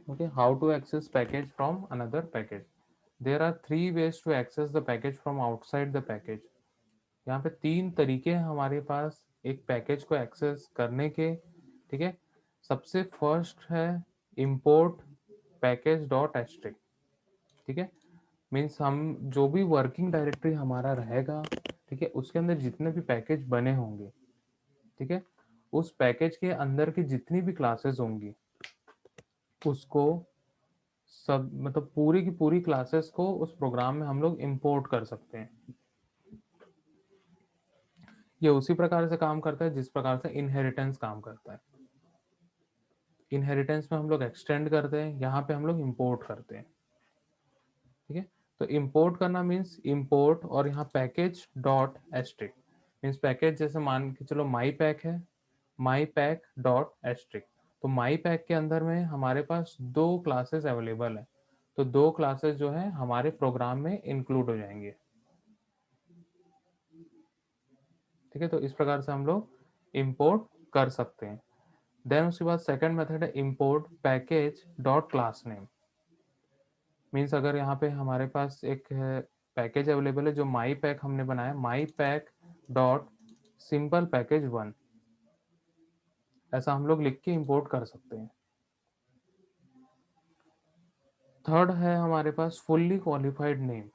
Okay, how to access package from another package. There are three ways to access the package from outside the package. यहाँ पे तीन तरीके हैं हमारे पास एक पैकेज को एक्सेस करने के, ठीक है। सबसे फर्स्ट है import package डॉट एस्ट्रिक, ठीक है। मीन्स हम जो भी वर्किंग डायरेक्टरी हमारा रहेगा, ठीक है, उसके अंदर जितने भी पैकेज बने होंगे, ठीक है, उस पैकेज के अंदर की जितनी भी क्लासेस होंगी उसको सब मतलब पूरी की पूरी क्लासेस को उस प्रोग्राम में हम लोग इंपोर्ट कर सकते हैं। ये उसी प्रकार से काम करता है जिस प्रकार से इनहेरिटेंस काम करता है। इनहेरिटेंस में हम लोग एक्सटेंड करते हैं, यहाँ पे हम लोग इंपोर्ट करते हैं, ठीक है। तो इंपोर्ट करना मीन्स इंपोर्ट और यहाँ package dot asterisk means package, जैसे मान के चलो माई पैक है, माई पैक डॉट एस्ट्रिक। तो माई पैक के अंदर में हमारे पास दो क्लासेस अवेलेबल है, तो दो क्लासेस जो है हमारे प्रोग्राम में इंक्लूड हो जाएंगे, ठीक है। तो इस प्रकार से हम लोग इंपोर्ट कर सकते हैं। देन उसके बाद सेकंड मेथड है import package dot class name. Means अगर यहाँ पे हमारे पास एक पैकेज अवेलेबल है जो माई पैक हमने बनाया, my pack dot simple package one, ऐसा हम लोग लिख के इंपोर्ट कर सकते हैं। थर्ड है हमारे पास फुल्ली क्वालिफाइड नेम,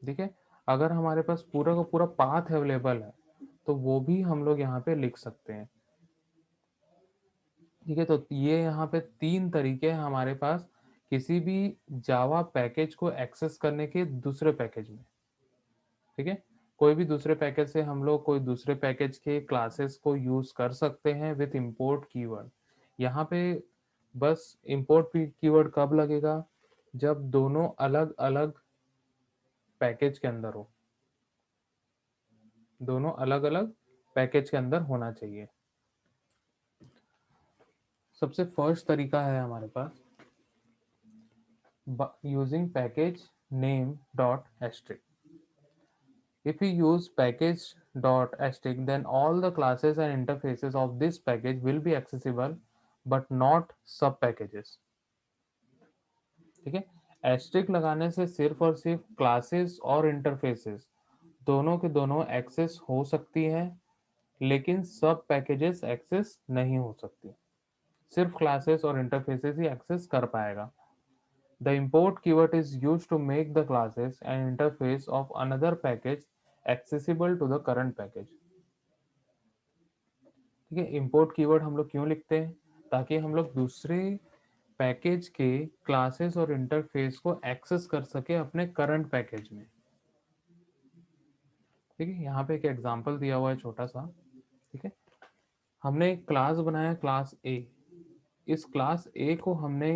ठीक है। अगर हमारे पास पूरा का पूरा पाथ अवेलेबल है तो वो भी हम लोग यहाँ पे लिख सकते हैं, ठीक है। तो ये यहाँ पे तीन तरीके हैं हमारे पास किसी भी जावा पैकेज को एक्सेस करने के दूसरे पैकेज में, ठीक है। कोई भी दूसरे पैकेज से हम लोग कोई दूसरे पैकेज के क्लासेस को यूज कर सकते हैं विथ इंपोर्ट कीवर्ड। यहाँ पे बस इंपोर्ट कीवर्ड कब लगेगा, जब दोनों अलग अलग पैकेज के अंदर हो, दोनों अलग अलग पैकेज के अंदर होना चाहिए। सबसे फर्स्ट तरीका है हमारे पास using package name dot asterisk. If we use package.asterisk, then all the classes and interfaces of this package will be accessible, but not sub packages, ठीक है। एस्ट्रिक लगाने से सिर्फ और सिर्फ क्लासेस और इंटरफेसेस दोनों के दोनों एक्सेस हो सकती है, लेकिन सब पैकेजेस एक्सेस नहीं हो सकती। सिर्फ क्लासेस और इंटरफेसेस ही एक्सेस कर पाएगा। The import keyword is used to make the classes and interface of another package accessible to the current package, ठीक है। इंपोर्ट कीवर्ड हम लोग क्यों लिखते हैं, ताकि हम लोग दूसरे पैकेज के क्लासेस और इंटरफेस को एक्सेस कर सके अपने करंट पैकेज में, ठीक है। यहाँ पे एक एग्जांपल दिया हुआ है छोटा सा, ठीक है। हमने एक क्लास बनाया क्लास ए, इस क्लास ए को हमने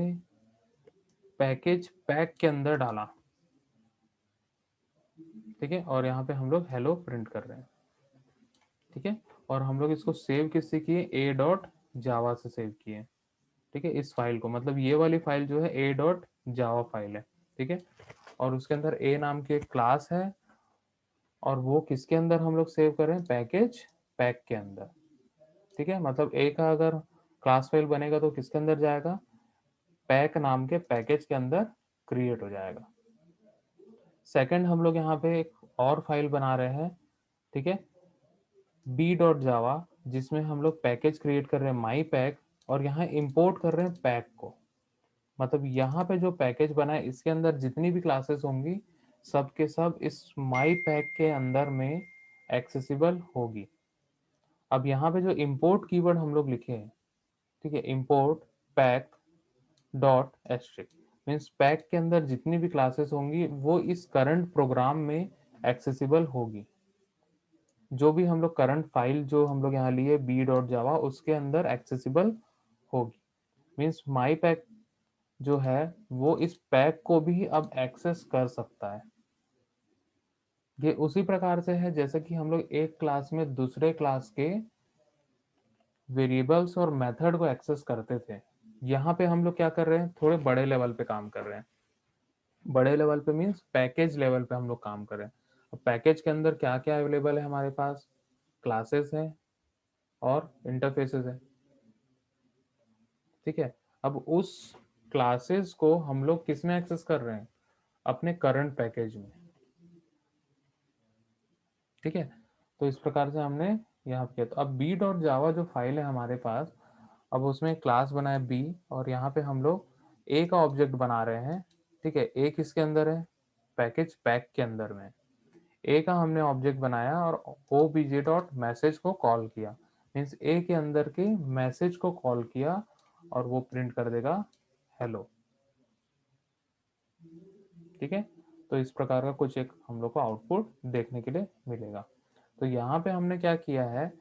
पैकेज पैक के अंदर डाला, ठीक है, और यहाँ पे हम लोग हेलो प्रिंट कर रहे हैं, ठीक है। और हम लोग इसको सेव किससे किए, ए डॉट जावा से सेव किए, ठीक है। इस फाइल को मतलब ये वाली फाइल जो है ए डॉट जावा फाइल है, ठीक है। और उसके अंदर ए नाम की एक क्लास है, और वो किसके अंदर हम लोग सेव कर रहे हैं, पैकेज पैक के अंदर, ठीक है। मतलब ए का अगर क्लास फाइल बनेगा तो किसके अंदर जाएगा, पैक नाम के पैकेज के अंदर क्रिएट हो जाएगा। सेकंड हम लोग यहाँ पे एक और फाइल बना रहे हैं, ठीक है, बी डॉट जावा, जिसमें हम लोग पैकेज क्रिएट कर रहे हैं माई पैक, और यहाँ इंपोर्ट कर रहे हैं पैक को। मतलब यहाँ पे जो पैकेज बना है इसके अंदर जितनी भी क्लासेस होंगी सब के सब इस माई पैक के अंदर में एक्सेसिबल होगी। अब यहाँ पे जो इंपोर्ट कीवर्ड हम लोग लिखे हैं, ठीक है, import pack dot asterisk, means pack के अंदर जितनी भी क्लासेस होंगी वो इस करंट प्रोग्राम में एक्सेसिबल होगी। जो भी हम लोग करंट फाइल जो हम लोग यहाँ लिए बी डॉट जावा उसके अंदर एक्सेसिबल होगी। मीन्स माई पैक जो है वो इस पैक को भी अब एक्सेस कर सकता है। ये उसी प्रकार से है जैसे कि हम लोग एक क्लास में दूसरे क्लास के वेरिएबल्स और मेथड को एक्सेस करते थे। यहाँ पे हम लोग क्या कर रहे हैं, थोड़े बड़े लेवल पे काम कर रहे हैं। बड़े लेवल पे मीन्स पैकेज लेवल पे हम लोग काम कर रहे हैं। अब पैकेज के अंदर क्या क्या अवेलेबल है हमारे पास, क्लासेस है और इंटरफेसेस है, ठीक है। अब उस क्लासेस को हम लोग किस में एक्सेस कर रहे हैं, अपने करंट पैकेज में, ठीक है। तो इस प्रकार से हमने यहाँ किया। तो अब बी डॉट जावा जो फाइल है हमारे पास, अब उसमें क्लास बना है बी, और यहाँ पे हम लोग ए का ऑब्जेक्ट बना रहे हैं, ठीक है। ए किसके अंदर है, पैकेज पैक के अंदर में। ए का हमने ऑब्जेक्ट बनाया और O B J dot message को कॉल किया, मीन्स ए के अंदर के मैसेज को कॉल किया और वो प्रिंट कर देगा हेलो, ठीक है। तो इस प्रकार का कुछ एक हम लोग को आउटपुट देखने के लिए मिलेगा। तो यहाँ पे हमने क्या किया है,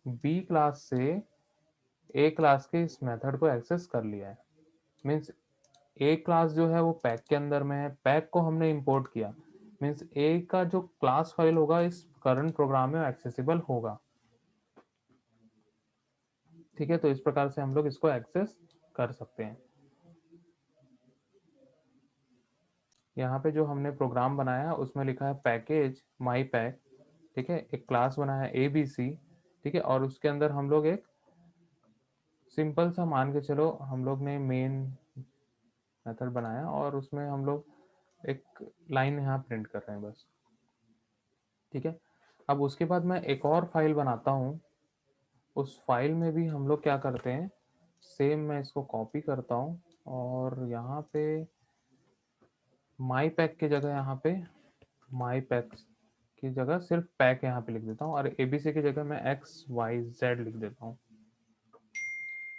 बी क्लास से ए क्लास के इस मेथड को एक्सेस कर लिया है, मीन्स ए क्लास जो है वो पैक के अंदर में है, पैक को हमने इंपोर्ट किया, मीन्स ए का जो क्लास फाइल होगा इस करंट प्रोग्राम में एक्सेसिबल होगा, ठीक है। तो इस प्रकार से हम लोग इसको एक्सेस कर सकते हैं। यहाँ पे जो हमने प्रोग्राम बनाया उसमें लिखा है पैकेज माई पैक, ठीक है। एक क्लास बनाया है ABC, ठीक है, और उसके अंदर हम लोग एक सिंपल सा मान के चलो हम लोग ने मेन मेथड बनाया और उसमें हम लोग एक लाइन यहाँ प्रिंट कर रहे हैं बस, ठीक है। अब उसके बाद मैं एक और फाइल बनाता हूँ, उस फाइल में भी हम लोग क्या करते हैं, सेम मैं इसको कॉपी करता हूँ और यहाँ पे माई पैक की जगह यहाँ पे माई पैक की जगह सिर्फ पैक यहाँ पे लिख देता हूँ और ABC की जगह मैं XYZ लिख देता हूँ,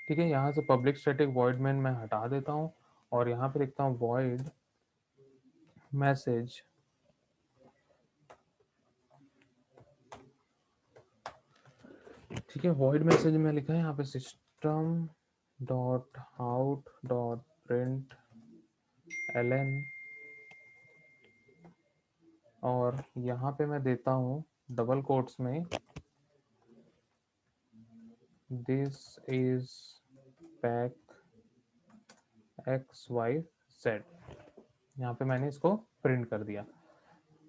ठीक है। यहाँ से पब्लिक स्टैटिक वॉइड मेन मैं हटा देता हूँ और यहाँ पे लिखता हूँ वॉइड मैसेज, ठीक है। वॉइड मैसेज में लिखा है यहाँ पे system dot out dot print ln, और यहाँ पे मैं देता हूँ डबल कोट्स में दिस इज पैक XYZ, यहाँ पे मैंने इसको प्रिंट कर दिया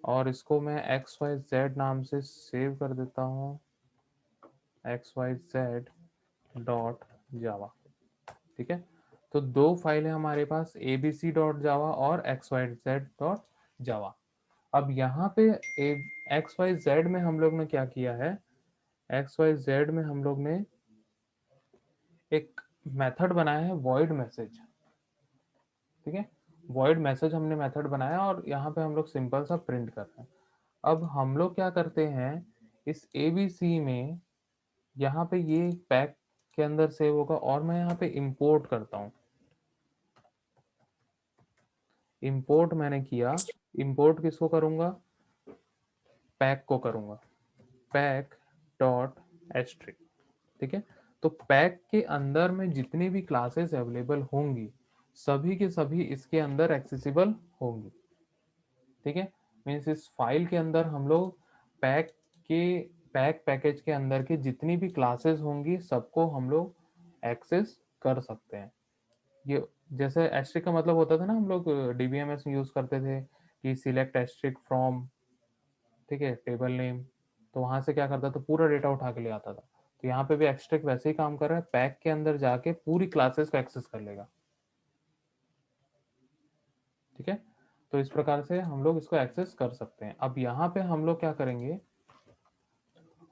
और इसको मैं XYZ नाम से सेव कर देता हूँ, XYZ डॉट जावा, ठीक है। तो दो फाइलें हमारे पास ABC डॉट जावा और XYZ डॉट जावा। अब यहाँ पे XYZ में हम लोग ने क्या किया है, XYZ में हम लोग ने एक मेथड बनाया है वॉइड मैसेज, ठीक है। वॉइड मैसेज हमने मेथड बनाया और यहाँ पे हम लोग सिंपल सा प्रिंट कर रहे हैं। अब हम लोग क्या करते हैं, इस ABC में यहाँ पे ये पैक के अंदर सेव होगा और मैं यहाँ पे इंपोर्ट करता हूँ, इंपोर्ट मैंने किया, इंपोर्ट किसको करूंगा, पैक को करूंगा, पैक डॉट एस्ट्रिक, ठीक है। तो पैक के अंदर में जितनी भी क्लासेस अवेलेबल होंगी सभी के सभी इसके अंदर एक्सेसिबल होंगी, ठीक है। मीन्स इस फाइल के अंदर हम लोग पैक के पैक पैकेज के अंदर की जितनी भी क्लासेस होंगी सबको हम लोग एक्सेस कर सकते हैं। ये जैसे एस्ट्रिक का मतलब होता था ना, हम लोग DBMS में यूज करते थे कि सिलेक्ट एस्ट्रिक फ्रॉम, ठीक है, टेबल नेम, तो वहां से क्या करता था, पूरा डेटा उठा के ले आता था। तो यहाँ पे भी एक्सट्रैक्ट वैसे ही काम कर रहा है, पैक के अंदर जाके पूरी क्लासेस को एक्सेस कर लेगा, ठीक है। तो इस प्रकार से हम लोग इसको एक्सेस कर सकते हैं। अब यहाँ पे हम लोग क्या करेंगे,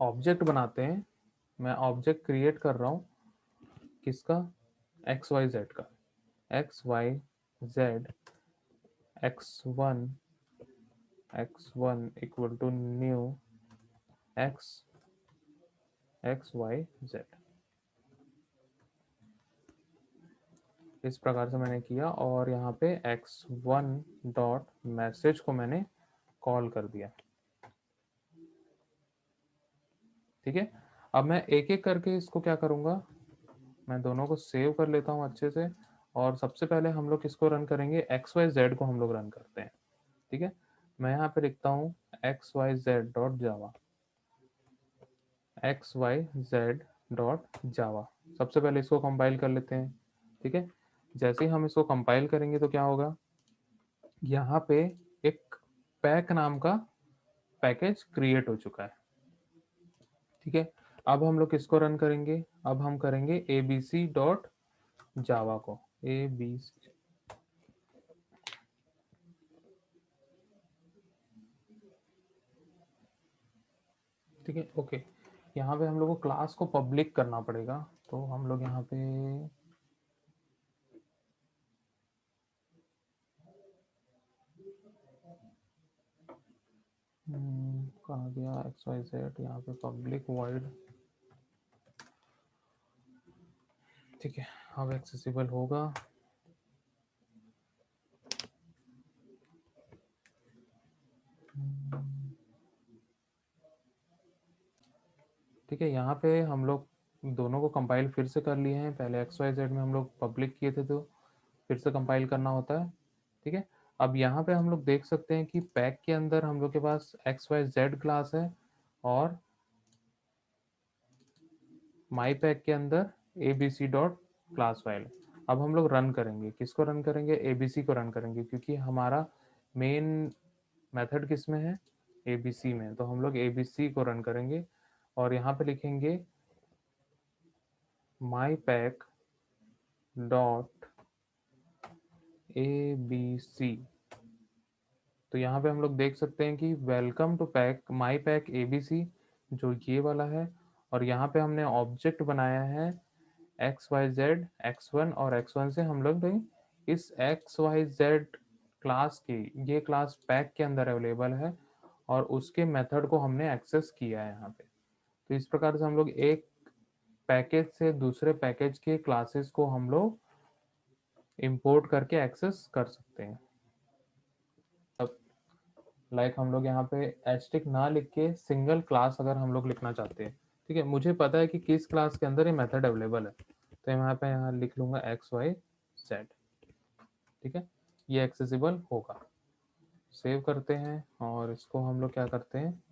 ऑब्जेक्ट बनाते हैं। मैं ऑब्जेक्ट क्रिएट कर रहा हूँ किसका, XYZ का, XYZ x1 equal to new XYZ, इस प्रकार से मैंने किया और यहाँ पे x1 डॉट मैसेज को मैंने कॉल कर दिया, ठीक है। अब मैं एक एक करके इसको क्या करूँगा, मैं दोनों को सेव कर लेता हूँ अच्छे से और सबसे पहले हम लोग किसको रन करेंगे, XYZ को हम लोग रन करते हैं, ठीक है। मैं यहाँ पे लिखता हूँ XYZ डॉट जावा, XYZ डॉट जावा। सबसे पहले इसको कंपाइल कर लेते हैं, ठीक है। जैसे ही हम इसको कंपाइल करेंगे तो क्या होगा, यहाँ पे एक पैक नाम का पैकेज क्रिएट हो चुका है, ठीक है। अब हम लोग किसको रन करेंगे, अब हम करेंगे ABC डॉट जावा को, ए बी सी। ठीक है, ओके। यहाँ पे हम लोग को क्लास को पब्लिक करना पड़ेगा, तो हम लोग यहाँ पे कहाँ गया एक्स वाई जेड, यहाँ पे पब्लिक वाइड। ठीक है, अब एक्सेसिबल होगा। ठीक है, यहाँ पे हम लोग दोनों को कंपाइल फिर से कर लिए हैं। पहले एक्स वाई जेड में हम लोग पब्लिक किए थे, तो फिर से कंपाइल करना होता है। ठीक है, अब यहाँ पे हम लोग देख सकते हैं कि पैक के अंदर हम लोग के पास एक्स वाई जेड क्लास है, और माई पैक के अंदर A B C dot class file. अब हम लोग रन करेंगे, किसको रन करेंगे? ए बी सी को रन करेंगे, क्योंकि हमारा मेन मेथड किस में है? ए बी सी में। तो हम लोग ए बी सी को रन करेंगे और यहाँ पे लिखेंगे my pack dot A B C. तो यहाँ पे हम लोग देख सकते हैं कि welcome to pack my pack A B C, जो ये वाला है। और यहाँ पे हमने ऑब्जेक्ट बनाया है एक्स वाई जेड x1, और x1 से हम लोग इस एक्स वाई जेड क्लास की, ये क्लास पैक के अंदर अवेलेबल है, और उसके मेथड को हमने एक्सेस किया है यहाँ पे। तो इस प्रकार से हम लोग एक पैकेज से दूसरे पैकेज के क्लासेस को हम लोग इंपोर्ट करके एक्सेस कर सकते हैं। अब हम लोग यहाँ पे एस्टिक ना लिख के सिंगल क्लास अगर हम लोग लिखना चाहते हैं, ठीक है, मुझे पता है कि किस क्लास के अंदर ये मेथड अवेलेबल है, तो यहाँ पे लिख लूंगा एक्स वाई जेड। ठीक है, ये एक्सेसिबल होगा। सेव करते हैं और इसको हम लोग क्या करते हैं,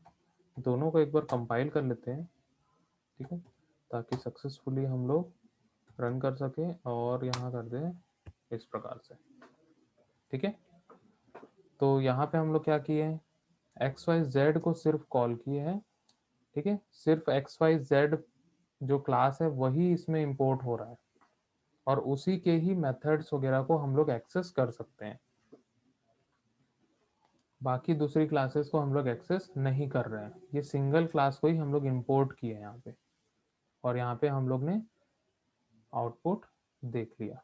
दोनों को एक बार कंपाइल कर लेते हैं। ठीक है, ताकि सक्सेसफुली हम लोग रन कर सके, और यहाँ कर दें इस प्रकार से। ठीक है, तो यहाँ पे हम लोग क्या किए हैं, एक्स वाई जेड को सिर्फ कॉल किए हैं। ठीक है, सिर्फ एक्स वाई जेड जो क्लास है वही इसमें इंपोर्ट हो रहा है, और उसी के ही मेथड्स वगैरह को हम लोग एक्सेस कर सकते हैं। बाकी दूसरी क्लासेस को हम लोग एक्सेस नहीं कर रहे हैं, ये सिंगल क्लास को ही हम लोग इंपोर्ट किए हैं यहाँ पे, और यहाँ पे हम लोग ने आउटपुट देख लिया।